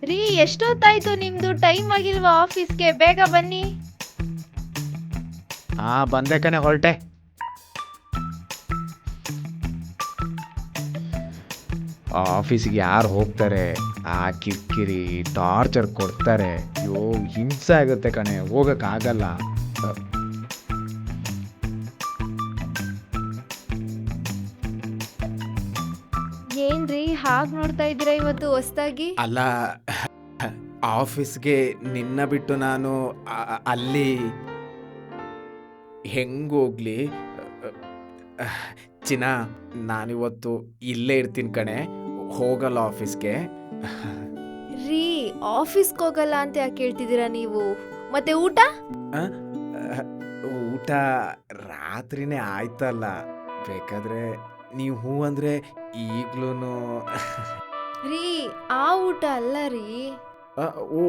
ರೀ ಎಷ್ಟೊತ್ತಾಯ್ತು ನಿಮ್ದು ಟೈಮ್ ಆಗಿಲ್ವಾ ಆಫೀಸ್ಗೆ? ಬೇಗ ಬನ್ನಿ. ಬಂದೆ ಕಣೆ, ಹೊರಟೆ. ಆಫೀಸಿಗೆ ಯಾರು ಹೋಗ್ತಾರೆ? ಆ ಕಿರಿಕಿರಿ ಟಾರ್ಚರ್ ಕೊಡ್ತಾರೆ. ಅಯ್ಯೋ, ಹಿಂಸೆ ಆಗುತ್ತೆ ಕಣೆ, ಹೋಗಕ್ಕಾಗಲ್ಲ. ಏನ್ರಿ ಹಾಗ್ ನೋಡ್ತಾ ಇದ್ದೀರಾ ಇವತ್ತು ಹೊಸ್ದಾಗಿ? ಅಲ್ಲ, ಆಫೀಸ್ಗೆ ನಿನ್ನ ಬಿಟ್ಟು ನಾನು ಅಲ್ಲಿ ಹೆಂಗೋಗ್ಲಿ? ಚಿನ್ನ, ನಾನಿವತ್ತು ಇಲ್ಲೇ ಇರ್ತೀನಿ ಕಣೆ, ಹೋಗಲ್ಲ ಆಫೀಸ್ಗೆ. ರೀ ಆಫೀಸ್ಗೆ ಹೋಗಲ್ಲ ಅಂತ ಯಾಕೆ ಹೇಳ್ತಿದ್ದೀರಾ ನೀವು? ಮತ್ತೆ ಊಟ? ಊಟ ರಾತ್ರಿನೇ ಆಯ್ತಲ್ಲ, ಬೇಕಾದ್ರೆ ನೀವು ಹೂ ಅಂದ್ರೆ ಈಗ್ಲೂ. ರೀ ಆ ಊಟ ಅಲ್ಲ ರೀ. ಓ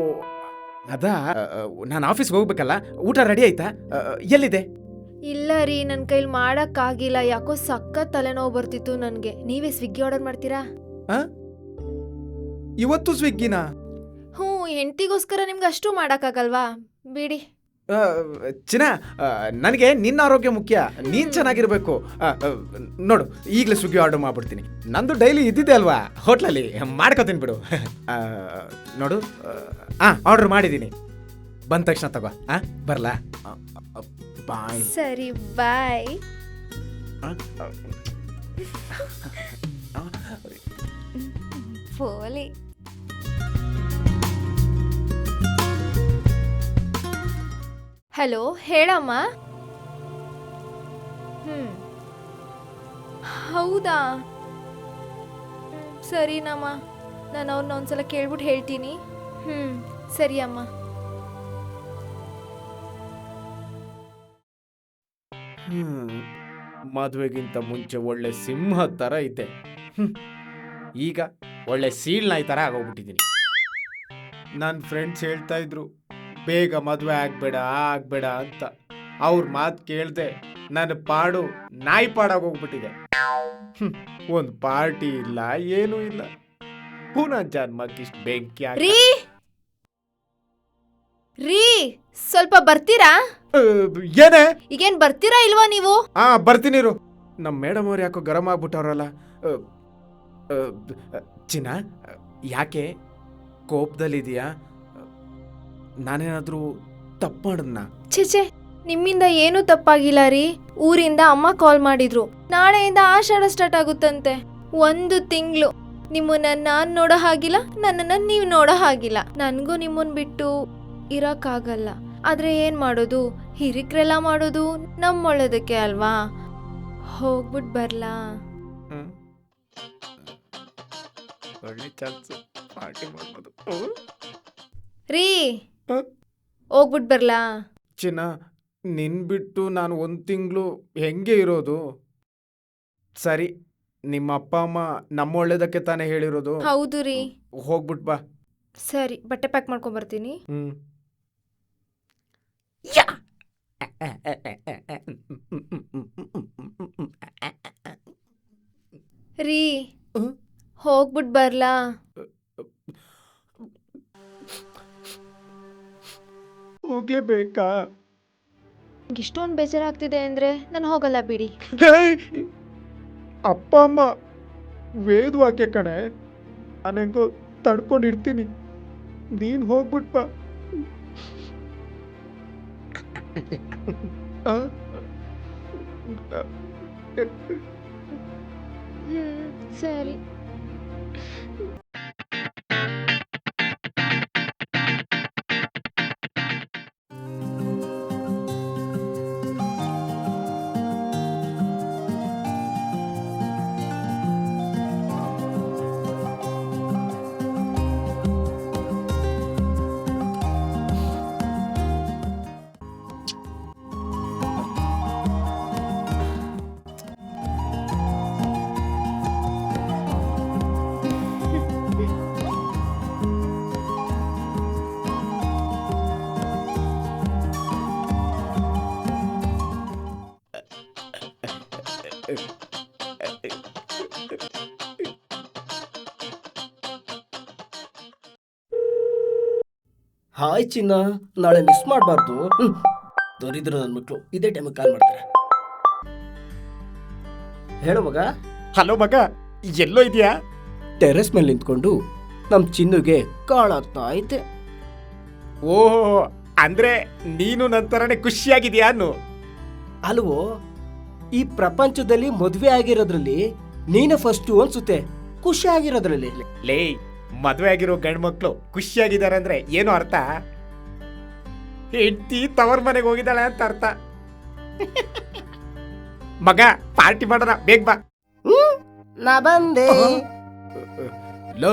ಅದಾ, ನಾನು ಆಫೀಸ್ಗೆ ಹೋಗ್ಬೇಕಲ್ಲ, ಊಟ ರೆಡಿ ಆಯ್ತಾ? ಎಲ್ಲಿದೆ? ಇಲ್ಲ ರೀ, ನನ್ನ ಕೈಲಿ ಮಾಡಕ್ಕಾಗಿಲ್ಲ. ಯಾಕೋ ಸಖತ್ ತಲೆನೋವು ಬರ್ತಿತ್ತು ನನಗೆ. ನೀವೇ ಸ್ವಿಗ್ಗಿ ಆರ್ಡರ್ ಮಾಡ್ತೀರಾ? ಇವತ್ತು ಸ್ವಿಗ್ಗಿನಾ? ಹ್ಞೂ, ಹೆಂಡ್ತಿಗೋಸ್ಕರ ನಿಮ್ಗೆ ಅಷ್ಟು ಮಾಡೋಕ್ಕಾಗಲ್ವಾ? ಬಿಡಿ. ಚಿನ್ನ, ನನಗೆ ನಿನ್ನ ಆರೋಗ್ಯ ಮುಖ್ಯ, ನೀನು ಚೆನ್ನಾಗಿರ್ಬೇಕು. ನೋಡು, ಈಗಲೇ ಸ್ವಿಗ್ಗಿ ಆರ್ಡರ್ ಮಾಡ್ಬಿಡ್ತೀನಿ. ನಂದು ಡೈಲಿ ಇದ್ದಿದ್ದೆ ಅಲ್ವಾ ಹೋಟ್ಲಲ್ಲಿ, ಮಾಡ್ಕೋತೀನಿ ಬಿಡು. ನೋಡು, ಆರ್ಡರ್ ಮಾಡಿದ್ದೀನಿ, ಬಂದ ತಕ್ಷಣ ತಗೋ. ಬರಲಾ? ಬಾಯ್. ಸರಿ, ಬಾಯ್. ಪೋಲಿ. ಹಲೋ, ಹೇಳಮ್ಮ. ಹೌದಾ? ಸರಿನಮ್ಮ, ನಾನು ಅವ್ರನ್ನ ಒಂದ್ಸಲ ಕೇಳ್ಬಿಟ್ಟು ಹೇಳ್ತೀನಿ. ಸರಿ ಅಮ್ಮ. ಮದುವೆಗಿಂತ ಮುಂಚೆ ಒಳ್ಳೆ ಸಿಂಹ ಥರ ಇದ್ದೆ, ಈಗ ಒಳ್ಳೆ ಸೀಳ್ನಾಯಿ ಥರ ಆಗೋಗ್ಬಿಟ್ಟಿದ್ದೀನಿ. ನನ್ನ ಫ್ರೆಂಡ್ಸ್ ಹೇಳ್ತಾ ಇದ್ರು, ಬೇಗ ಮದುವೆ ಆಗ್ಬೇಡ ಅಂತ. ಅವ್ರ ಮಾತು ಕೇಳ್ದೆ ನನ್ನ ಪಾಡು ನಾಯಿ ಪಾಡಾಗೋಗ್ಬಿಟ್ಟಿದೆ. ಒಂದು ಪಾರ್ಟಿ ಇಲ್ಲ, ಏನೂ ಇಲ್ಲ. ಪುನಃ ಜನ್ಮಕ್ಕಿಷ್ಟು ಬೆಂಕಿ ರೀ ರೀ ಸ್ವಲ್ಪ ಬರ್ತೀರಾ? ಏನೇ? ಈಗೇನ್ ಬರ್ತೀರಾ ಇಲ್ವಾ ನೀವು? ಬರ್ತೀನಿರು. ನಮ್ಮ ಮೇಡಮ್ ಅವ್ರು ಯಾಕೋ ಗರಂ ಆಗ್ಬಿಟ್ಟವ್ರಲ್ಲ. ಚಿನ್ನ, ಯಾಕೆ ಕೋಪದಲ್ಲಿದೆಯಾ? ನಾನೇನಾದ್ರೂ ತಪ್ಪು ಮಾಡಿದ್ನಾ? ಛೇ, ನಿಮ್ಮಿಂದ ಏನೂ ತಪ್ಪಾಗಿಲ್ಲ ರೀ. ಊರಿಂದ ಅಮ್ಮ ಕಾಲ್ ಮಾಡಿದ್ರು, ನಾಳೆಯಿಂದ ಆಷಾಢ ಸ್ಟಾರ್ಟ್ ಆಗುತ್ತಂತೆ. 1 ತಿಂಗಳು ನಿಮ್ಮನ್ನ ನಾನ್ ನೋಡೋ ಹಾಗಿಲ್ಲ, ನನ್ನನ್ನ ನೀವ್ ನೋಡೋ ಹಾಗಿಲ್ಲ. ನನ್ಗೂ ನಿಮ್ಮನ್ ಬಿಟ್ಟು ಇರಕ್ಕಾಗಲ್ಲ. ಆದ್ರೆ ಏನ್ ಮಾಡೋದು, ಹಿರಿಕ್ರೆಲ್ಲ ಮಾಡೋದು ನಮ್ಮೊಳ್ಳೇದಕ್ಕೆ ಅಲ್ವಾ? ಹೋಗ್ಬಿಟ್ ಬರ್ಲಾ? ಒಳ್ಳೆ ಚಾನ್ಸ್, ಪಾರ್ಟಿ ಮಾಡ್ಬೋದು. ರೀ ಹೋಗ್ಬಿಟ್ ಬರ್ಲಾ? ಚಿನ್ನ, ನಿನ್ ಬಿಟ್ಟು ನಾನು 1 ತಿಂಗಳು ಹೆಂಗೆ ಇರೋದು? ಸರಿ, ನಿಮ್ಮ ಅಪ್ಪ ಅಮ್ಮ ನಮ್ಮ ಒಳ್ಳೇದಕ್ಕೆ ತಾನೇ ಹೇಳಿರೋದು. ಹೌದು ರೀ. ಹೋಗ್ಬಿಟ್ ಬಾ. ಸರಿ, ಬಟ್ಟೆ ಪ್ಯಾಕ್ ಮಾಡ್ಕೊಂಡ್ ಬರ್ತೀನಿ. ರೀ ಹೋಗ್ಬಿಟ್ ಬರ್ಲಾ? ಹೋಗ್ಲೇಬೇಕಾ? ಇಷ್ಟೊಂದು ಬೇಜಾರಾಗ್ತಿದೆ ಅಂದ್ರೆ ನಾನು ಹೋಗಲ್ಲ ಬಿಡಿ. ಅಪ್ಪ ಅಮ್ಮ ವೇದವಾಕ್ಯ ಕಣೆ, ನಾನೆಂಗೋ ತಡ್ಕೊಂಡಿರ್ತೀನಿ, ನೀನು ಹೋಗ್ಬಿಟ್ ಬಾ. ಸರಿ. ಹಾಯ್ ಚಿನ್ನ, ನಾಳೆ ಮಿಸ್ ಮಾಡಬಾರ್ದು. ದೊರಿದ್ರು ನನ್ನ ಮಕ್ಕಳು ಇದೇ ಟೈಮಿಗೆ ಕಾಲ್ ಮಾಡ್ತಾರೆ. ಹೇಳು ಮಗ. ಹಲೋ ಮಗ, ಎಲ್ಲೋ ಇದೆಯಾ? ಟೆರೆಸ್ ಮೇಲೆ ನಿಂತ್ಕೊಂಡು ನಮ್ಮ ಚಿನ್ನುಗೆ ಕಾಳಾಗ್ತಾ ಐತೆ. ಓಹೋ, ಅಂದ್ರೆ ನೀನು ನಂತರನೇ ಖುಷಿಯಾಗಿದ್ಯಾ ಅನ್ನು? ಅಲ್ವೋ, ಈ ಪ್ರಪಂಚದಲ್ಲಿ ಮದುವೆ ಆಗಿರೋದ್ರಲ್ಲಿ ನೀನೇ ಫಸ್ಟು ಅನ್ಸುತ್ತೆ ಖುಷಿ ಆಗಿರೋದ್ರಲ್ಲಿ. ಲೇ, ಮದ್ವೆ ಆಗಿರೋ ಗಂಡು ಮಕ್ಳು ಖುಷಿಯಾಗಿದ್ದಾರೆ ಅಂದ್ರೆ ಏನು ಅರ್ಥ? ಹೆಂಡತಿ ತವರ್ ಮನೆಗೆ ಹೋಗಿದ್ದಾಳೆ ಅಂತ ಅರ್ಥ. ಮಗ, ಪಾರ್ಟಿ ಮಾಡೋಣ, ಬೇಗ ಬಾ. ನಾ ಬಂದೆ. ಲೋ,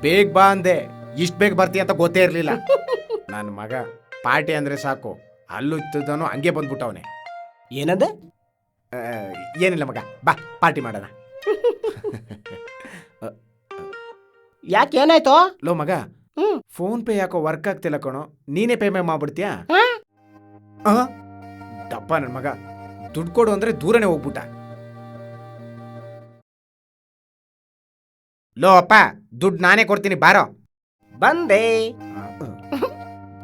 ಬೇಗ ಬಾ ಅಂದೆ, ಇಷ್ಟು ಬೇಗ ಬರ್ತೀಯ ಅಂತ ಗೊತ್ತೇ ಇರ್ಲಿಲ್ಲ. ನನ್ನ ಮಗ ಪಾರ್ಟಿ ಅಂದ್ರೆ ಸಾಕು, ಅಲ್ಲುತ್ತದನು ಹಂಗೆ ಬಂದ್ಬಿಟ್ಟವನೆ. ಏನಂದೆ? ಏನಿಲ್ಲ ಮಗ, ಬಾ ಪಾರ್ಟಿ ಮಾಡೋಣ. ಯಾಕೆ ಏನಾಯ್ತು? ಲೋ ಮಗ, ಫೋನ್ ಪೇ ಯಾಕೋ ವರ್ಕ್ ಆಗ್ತಿಲ್ಲ ಕಣೋ, ನೀನೇ ಪೇಮೆಂಟ್ ಮಾಡ್ಬಿಡ್ತೀಯಾ? ದಪ್ಪ ನನ್ನ ಮಗ, ದುಡ್ಡು ಕೊಡು ಅಂದ್ರೆ ದೂರನೇ ಹೋಗ್ಬಿಟ್ಟ. ಲೋ ಅಪ್ಪ, ದುಡ್ಡು ನಾನೇ ಕೊಡ್ತೀನಿ, ಬಾರೋ. ಬಂದೆ.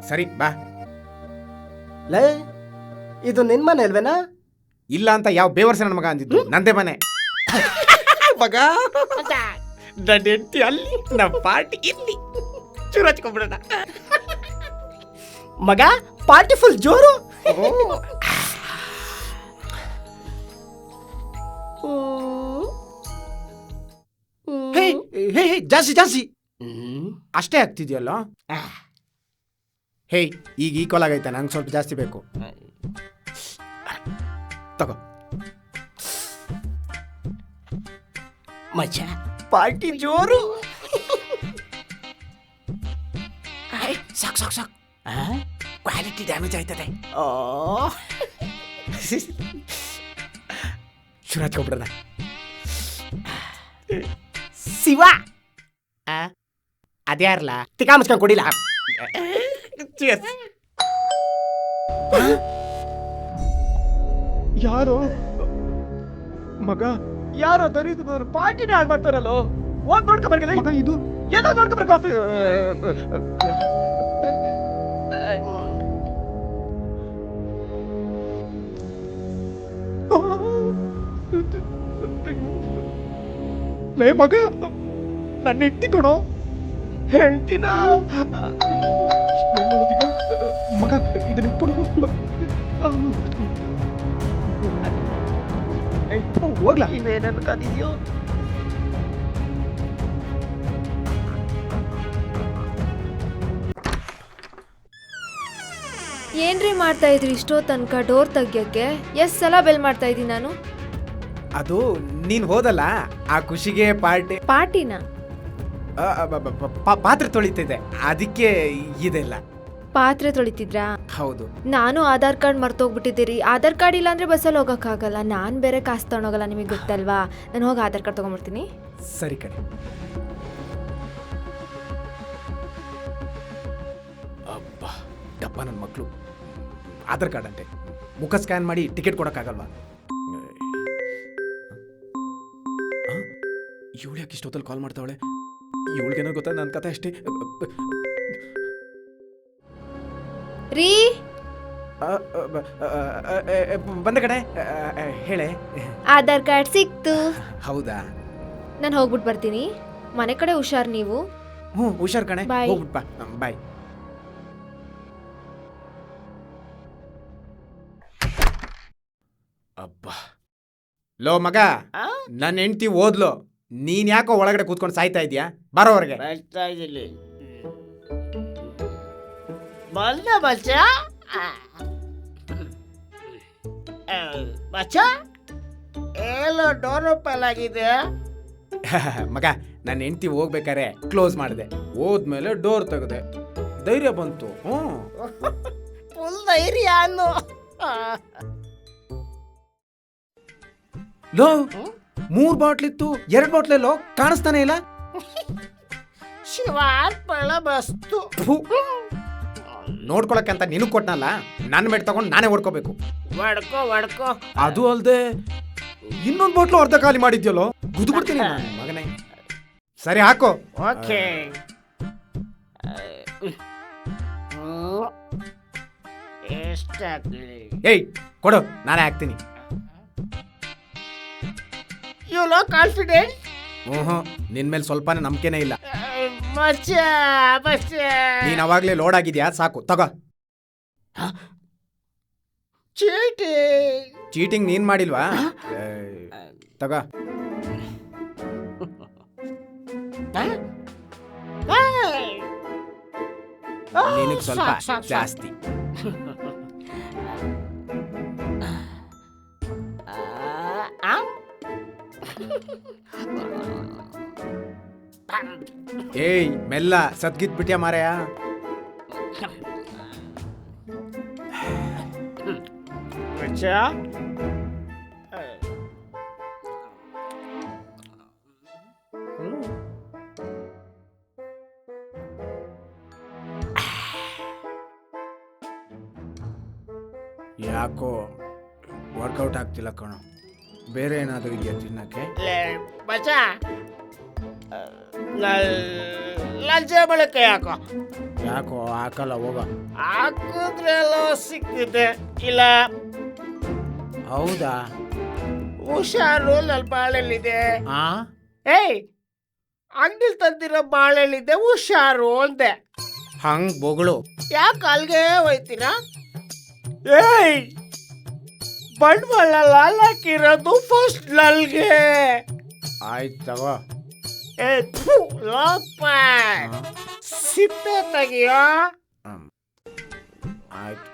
ಸರಿ ಬಾ. ಲೇ, ಇದು ನಿನ್ ಮನೆ ಅಲ್ವೇನಾ? ಇಲ್ಲ ಅಂತ ಯಾವ ಬೇವರ್ಸ ನನ್ನ ಮಗ ಅಂದಿದ್ದು? ನಂದೇ ಮನೆ. ಮಗ, ನನ್ನ ಹೆಂಡತಿ ಅಲ್ಲಿ, ನಮ್ಮ ಪಾರ್ಟಿ ಇಲ್ಲಿ. ಚೂರು ಹಚ್ಕೊಂಡ್ಬಿಡೋಣ. ಮಗ, ಪಾರ್ಟಿ ಫುಲ್ ಜೋರು. ಹೇ ಹೇ ಹೇ, ಜಾಸ್ತಿ ಜಾಸ್ತಿ ಅಷ್ಟೇ ಆಗ್ತಿದ್ಯಲ್ಲ. ಹೇ, ಈಗ ಈಕ್ವಲ್ ಆಗೈತೆ, ನಂಗೆ ಸ್ವಲ್ಪ ಜಾಸ್ತಿ ಬೇಕು. ತಗೋ. ಮಚ್ಚ, ಪಾರ್ಟಿ ಜೋರು. ಸಾಕು ಸಾಕು ಸಾಕು, ಕ್ವಾಲಿಟಿ ಡ್ಯಾಮೇಜ್ ಆಯ್ತದೆ. ಶುರು ಹಚ್ಕೊಂಡ್ಬಿಡೋಣ. ಶಿವ, ಅದ್ಯಾರಲ್ಲ ತಿಕಾ ಮುಚ್ಕೊಂಡು ಕೊಡಿಲ್ಲ. ಯಾರು ಮಗ? ಯಾರೋ ದರಿದ್ರು ಪಾರ್ಟಿನೇ ಹಾಳು ಮಾಡ್ತಾರಲ್ಲೋ. ಹೋಗಿ ನೋಡ್ಕೊಬರ್ಗಲ್ಲ. ಮಗ, ಇದು ಏನೋ ನೋಡ್ಕೊಬರ್ಕ. ಲೇ ಮಗ, ನನ್ನ ಹೆಂಡತಿ ಕಣೋ. ಹೇಳ್ತೀನ ಮಗ, ಇದನ್ನ ಇಟ್ಕೊಂಡು ಹೋಗ್ಲಾ? ಇನ್ನೇನನ್ನು ಕಾದಿದ್ಯೋ? ಏನ್ರಿ ಮಾಡ್ತಾ ಇದ್ರಿ ಇಷ್ಟೋ ತನಕ ಡೋರ್ ತೆಗಿಯಕ್ಕೆ? ಎಷ್ಟ್ ಸಲ ಬೆಲ್ ಮಾಡ್ತಾ ಇದ್ದೀನಿ ನಾನು. ಅದು ನೀನ್ ಹೋದಲ್ಲ, ಆ ಖುಷಿಗೆ ಪಾರ್ಟಿನ ಪಾತ್ರೆ ತೊಳಿತಿದ್ದೆ, ಅದಕ್ಕೆ ಇದೆಲ್ಲ. ಪಾತ್ರೆ ತೊಳಿತಿದ್ರಾ? ಹೌದು. ನಾನು ಆಧಾರ್ ಕಾರ್ಡ್ ಮರ್ತೋಗ್ಬಿಟ್ಟಿದ್ದೀರಿ. ಆಧಾರ್ ಕಾರ್ಡ್ ಇಲ್ಲ ಅಂದ್ರೆ ಬಸ್ಸಲ್ಲಿ ಹೋಗೋಕ್ಕಾಗಲ್ಲ. ನಾನು ಬೇರೆ ಕಾಸು ತಗೊಂಡೋಗಲ್ಲ, ನಿಮಗೆ ಗೊತ್ತಲ್ವಾ. ನಾನು ಹೋಗಿ ಆಧಾರ್ ಕಾರ್ಡ್ ತೊಗೊಂಡ್ಬಿಡ್ತೀನಿ. ಸರಿ ಕಣೆ. ಅಬ್ಬಾ, ಡಪ್ಪ ನನ್ನ ಮಕ್ಕಳು. ಆಧಾರ್ ಕಾರ್ಡ್ ಅಂತೆ, ಮುಖ ಸ್ಕ್ಯಾನ್ ಮಾಡಿ ಟಿಕೆಟ್ ಕೊಡೋಕ್ಕಾಗಲ್ವಾ? ಇವಳು ಯಾಕೆ ಇಷ್ಟೊತ್ತಲ್ಲಿ ಕಾಲ್ ಮಾಡ್ತಾವಳೆ? ಇವಳಿಗೇನೋ ಗೊತ್ತಾ ನನ್ನ ಕತೆ ಅಷ್ಟೇ. ರೀ, ಬಂದ ಕಡೆ ಹೇಳೆ. ಆಧಾರ್ ಕಾರ್ಡ್ ಸಿಕ್ತು. ಹೌದಾ? ನಾನು ಹೋಗ್ಬಿಟ್ಟು ಬರ್ತೀನಿ. ಮನೆ ಕಡೆ ಹುಷಾರ್ ನೀವು. ಹುಷಾರ್ ಕಣೆ, Bye. ಹೋಗ್ಬಿಟ್ ಬಾ. ಬಾಯ್. ಅಬ್ಬಾ, ಲೋ ಮಗ, ನನ್ನ ಹೆಂಡತಿ ಓದ್ಲು, ನೀನ್ ಯಾಕೋ ಒಳಗಡೆ ಕೂತ್ಕೊಂಡು ಸಾಯ್ತಾ ಇದೀಯಾ? ಬರೋ ಹೊರಗೆ. ಬರ್ತಾ ಇದ್ದೀನಿ. ಬಂದ ಬಚ್ಚ. ಬಚ್ಚ, ಎಲ್ಲೋ ಡೋರ್ ಓಪನ್ ಆಗಿದೆ. ಮಗ, ನನ್ನ ಹೆಂಡತಿ ಹೋಗ್ಬೇಕಾರೆ ಕ್ಲೋಸ್ ಮಾಡಿದೆ, ಹೋದ್ಮೇಲೆ ಡೋರ್ ತೆಗೆದೆ, ಧೈರ್ಯ ಬಂತು. ಫುಲ್ ಧೈರ್ಯ ಅನ್ನು. ಲೋ, 3 ಬಾಟ್ಲಿತ್ತು, 2 ಬಾಟ್ಲೆಲ್ಲೋ ಕಾಣಿಸ್ತಾನೆ ಇಲ್ಲ. ಶಿವಾತ್ಮಳ ಬಸ್ತು. ನೋಡ್ಕೊಳಕ್ಕೆ ಅಂತ ನಿನಗೆ ಕೊಟ್ನಲ್ಲ, ನನ್ನ ಮೆಟ್ ತಗೊಂಡು ನಾನೇ ಹೊಡ್ಕೋಬೇಕು. ಹೊಡ್ಕೋ. ಅದು ಅಲ್ದೆ ಇನ್ನೊಂದು ಬಾಟ್ಲು ಅರ್ಧ ಖಾಲಿ ಮಾಡಿದ್ಯಲ್ಲೋ, ಗುದ್ದು ಬಿಡ್ತೀನಿ ಮಗನೇ. ಸರಿ ಹಾಕೋ. ಓಕೆ. ಎಷ್ಟಾಗ್ಲಿ? ಏಯ್ ಕೊಡು, ನಾನೇ ಹಾಕ್ತೀನಿ. ಯು ನೋ ಕಾನ್ಫಿಡೆಂಟ್ ನಿನ್ ಮೇಲೆ ಸ್ವಲ್ಪನೇ ನಂಬಿಕೆನೇ ಇಲ್ಲ. ಮಚ್ಚ ಮಚ್ಚ. ನೀನ್ ಅವಾಗ್ಲೇ ಲೋಡ್ ಆಗಿದ್ಯಾ, ಸಾಕು ತಗೋ. ಚೀಟಿ. ಚೀಟಿಂಗ್ ನೀನ್ ಮಾಡಿಲ್ವಾ? ತಗೋ. ನಿನಗ್ ಸ್ವಲ್ಪ ಜಾಸ್ತಿ. ಏಯ್ ಮೆಲ್ಲ, ಸದ್ಗಿದ್ ಬಿಟ್ಯಾ ಮಾರಾಯ. ಮಚ್ಚ ಯಾಕೋ ವರ್ಕೌಟ್ ಆಗ್ತಿಲ್ಲ ಕಣೋ. ಬೇರೆ ಏನಾದರೂ ಇದೆಯಾ ತಿನ್ನಕ್ಕೆ? ಮಚ್ಚ ಲಂಚ ಬಳಕೆ ಯಾಕೋ? ಯಾಕೋ ಹಾಕಲ್ಲ, ಹೋಗ. ಹಾಕಿದ್ರೆ ಎಲ್ಲೋ ಸಿಕ್ಕಿದೆ. ಇಲ್ಲ ಹೌದಾ? ಹುಷಾರು, ನನ್ನ ಬಾಳೆಲ್ಲಿದೆ. ಆ ಏಯ್, ಅಂಗಡಿಲ್ ತಂದಿರೋ ಬಾಳೆಲ್ಲಿದೆ, ಹುಷಾರು ಅಂದೆ. ಹಂಗ್ ಬೊಗಳು. ಯಾಕೆ ಅಲ್ಗೆ ಹೋಯ್ತೀರಾ? ಏಯ್, ಬಂಡವಾಳ ಹಾಕಿರೋದು ಫಸ್ಟ್ ನಲ್ಗೆ. ಆಯ್ತು ತಗೋ. ಏ ಲೋಪ, ಸಿಪ್ಪೆ ತೆಗಿಯೋ. ಆಯ್ತು.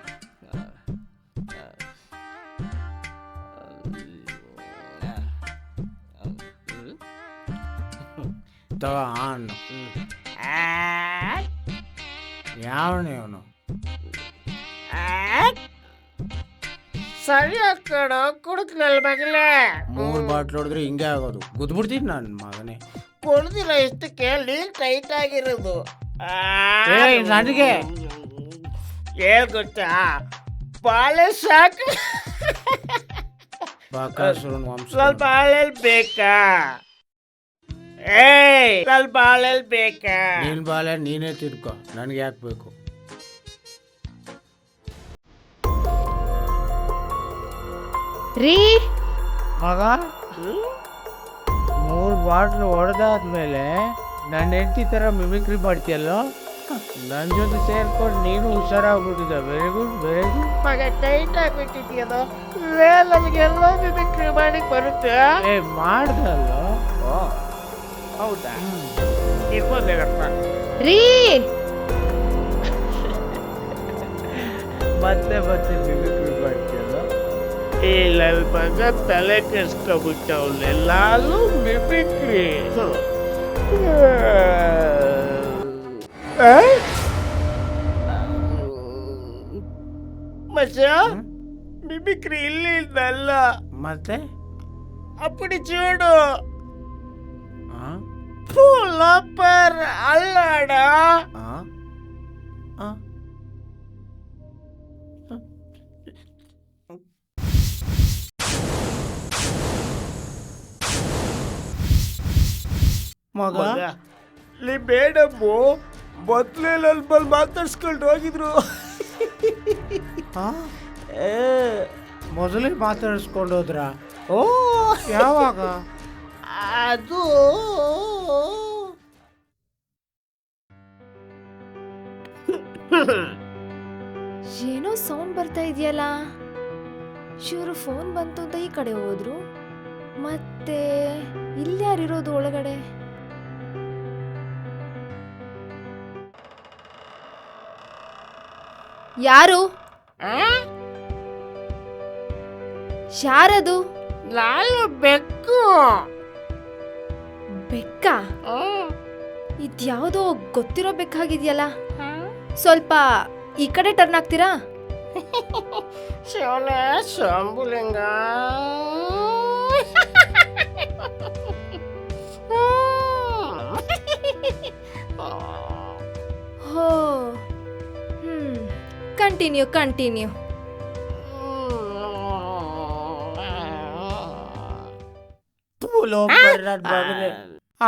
ತಗೋ ಹಣ್ಣು. ಯಾವನೇ ಅವನು? ಸರಿಯಾಗಿ ಕಣೋ, ಕುಡುಕ್ನಲ್ ಮಗಲೇ. 3 ಬಾಟ್ಲು ಹೊಡೆದ್ರೆ ಹಿಂಗೆ ಆಗೋದು. ಗುದ್ಬಿಡ್ತೀನಿ ನನ್ನ ಮಗನೇ. ಕುಡ್ದಿರೋ ಇಷ್ಟಕ್ಕೆ ನೀರ್ ಟೈಟ್ ಆಗಿರೋದು. ಏಯ್, ನನಗೆ ಏನ್ ಗೊತ್ತಾ, ಬಾಳೆ ಸಾಕು. ಬಕಾಸುರನ ವಂಶ. ಸ್ವಲ್ಪ ಬಾಳೆಲ್ ಬೇಕಾ? ಏಯ್, ಸ್ವಲ್ಪ ಬಾಳೆಲ್ ಬೇಕಾ? ನೀನ್ ಬಾಳೆ ನೀನೇ ತಿನ್ಕೋ, ನನಗೆ ಯಾಕೆ ಬೇಕು? ರೀ ಮಗ, 3 ಬಾಟ್ಲು ಹೊಡೆದಾದ್ಮೇಲೆ ನನ್ನ ಹೆಂಡತಿ ಥರ ಮಿಮಿಕ್ರಿ ಮಾಡ್ತೀಯಲ್ಲೋ. ನನ್ನ ಜೊತೆ ಸೇರ್ಕೊಂಡು ನೀನು ಹುಷಾರಾಗ್ಬಿಟ್ಟಿದ್ದ. Very good, very good. ಮಗ ಟೈಟ್ ಆಗ್ಬಿಟ್ಟಿದ್ಯದು. ನಮಗೆಲ್ಲ ಮಿಮಿಕ್ರಿ ಮಾಡಿ ಬರುತ್ತೆ. ಏ ಮಾಡ್ದಲ್ಲೋ. ಹೌದಾ? ಇರ್ಬೋದೇನಪ್ಪ. ರೀ ಮತ್ತೆ ಮಿಮಿಕ್ರಿ ಮಾಡ್ತೀಯಲ್ಲೋ. ಇಲ್ಲ ಮಗ, ತಲೆ ಕೆಡ್ಸ್ಕೊಬಿಟ್ಟವನ್ನೆಲ್ಲಾನು ಮಿಮಿಕ್ರಿ. ಮಚ್ಚ, ಮಿಮಿಕ್ರಿ ಇಲ್ಲಿಂದಲ್ಲ, ಮತ್ತೆ ಅಪ್ಪಡಿ ಚೂಡು. ಆ? ಲೋಪರ್ ಅಲ್ಲಾಡ. ಆ? ಆ? ಮಗ, ಇಲ್ಲಿ ಮೇಡಮ್ಮು ಮೊದಲೇ ನನ್ನ ಬಲ್ ಮಾತಾಡ್ಸ್ಕೊಂಡು ಹೋಗಿದ್ರು. ಮೊದಲೇ ಮಾತಾಡಿಸ್ಕೊಂಡು ಹೋದ್ರ? ಓ, ಯಾವಾಗ? ಅದು ಏನೋ ಸೌಂಡ್ ಬರ್ತಾ ಇದೆಯಲ್ಲ. ಶಿವರು ಫೋನ್ ಬಂತು ಅಂತ ಈ ಕಡೆ ಹೋದ್ರು. ಮತ್ತೆ ಇಲ್ಲಿ ಯಾರಿರೋದು ಒಳಗಡೆ? ಯಾರು? ಯಾರದು? ನಾನು ಬೆಕ್ಕು. ಬೆಕ್ಕ? ಇದ್ಯಾವುದೋ ಗೊತ್ತಿರೋ ಬೆಕ್ಕಾಗಿದೆಯಲ್ಲ. ಸ್ವಲ್ಪ ಈ ಕಡೆ ಟರ್ನ್ ಆಗ್ತೀರಾ? ಶಿವನ ಶಂಭುಲಿಂಗ. ಹೋ, ಕಂಟಿನ್ಯೂ ಕಂಟಿನ್ಯೂ.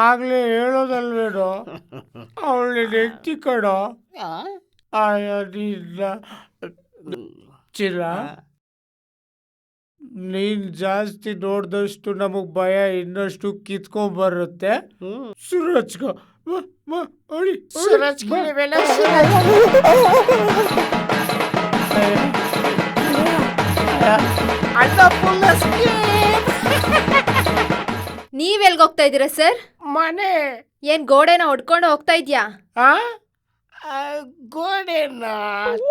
ಆಗ್ಲೇ ಹೇಳೋದಲ್ವೇನೋ, ಅವಳು ಹೆಂಡತಿ ಕಣೋ. ನಿನ್ನ ಚಿನ್ನ ನೀನ್ ಜಾಸ್ತಿ ನೋಡ್ದಷ್ಟು ನಮಗ್ ಭಯ ಇನ್ನಷ್ಟು ಕಿತ್ಕೊಂಡ್ಬರುತ್ತೆ. ಸುರಜ್ಕೋ ನೀವೆಲ್ಗ್ ಹೋಗ್ತಾ ಇದೀರಾ ಸರ್? ಮನೆ ಏನ್ ಗೋಡೆನ ಹೊಡ್ಕೊಂಡು ಹೋಗ್ತಾ ಇದ್ಯಾ? ಗೋಡೆನ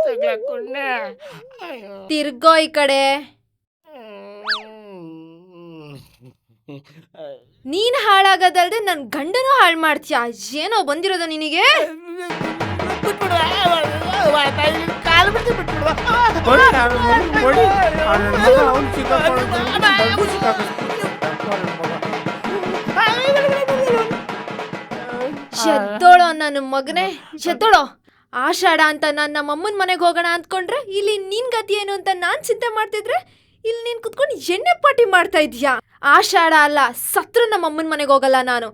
ತಗ್ಲಾಕೊಂಡೆ. ತಿರ್ಗೋ ಈ ಕಡೆ. ನೀನ್ ಹಾಳಾಗೋದಲ್ದೆ ನನ್ ಗಂಡನೂ ಹಾಳ್ ಮಾಡ್ತೀಯ. ಏನೋ ಬಂದಿರೋದು ನಿನಗೆ? ಎದ್ದೋಳೋ ನನ್ನ ಮಗನೇ, ಎದ್ದೋಳೋ. ಆಷಾಢ ಅಂತ ನಾನು ನಮ್ಮಮ್ಮನ ಮನೆಗೆ ಹೋಗೋಣ ಅಂದ್ಕೊಂಡ್ರೆ ಇಲ್ಲಿ ನಿನ್ ಗತಿ ಏನು ಅಂತ ನಾನ್ ಚಿಂತೆ ಮಾಡ್ತಿದ್ರೆ ಇಲ್ಲಿ ನೀನ್ ಕುತ್ಕೊಂಡು ಎಣ್ಣೆ ಪಾಟಿ ಮಾಡ್ತಾ ಇದೀಯಾ. ಆಷಾಢ ಅಲ್ಲ, ಸತ್ರು ನಮ್ಮಮ್ಮನ ಮನೆಗೆ ಹೋಗಲ್ಲ ನಾನು.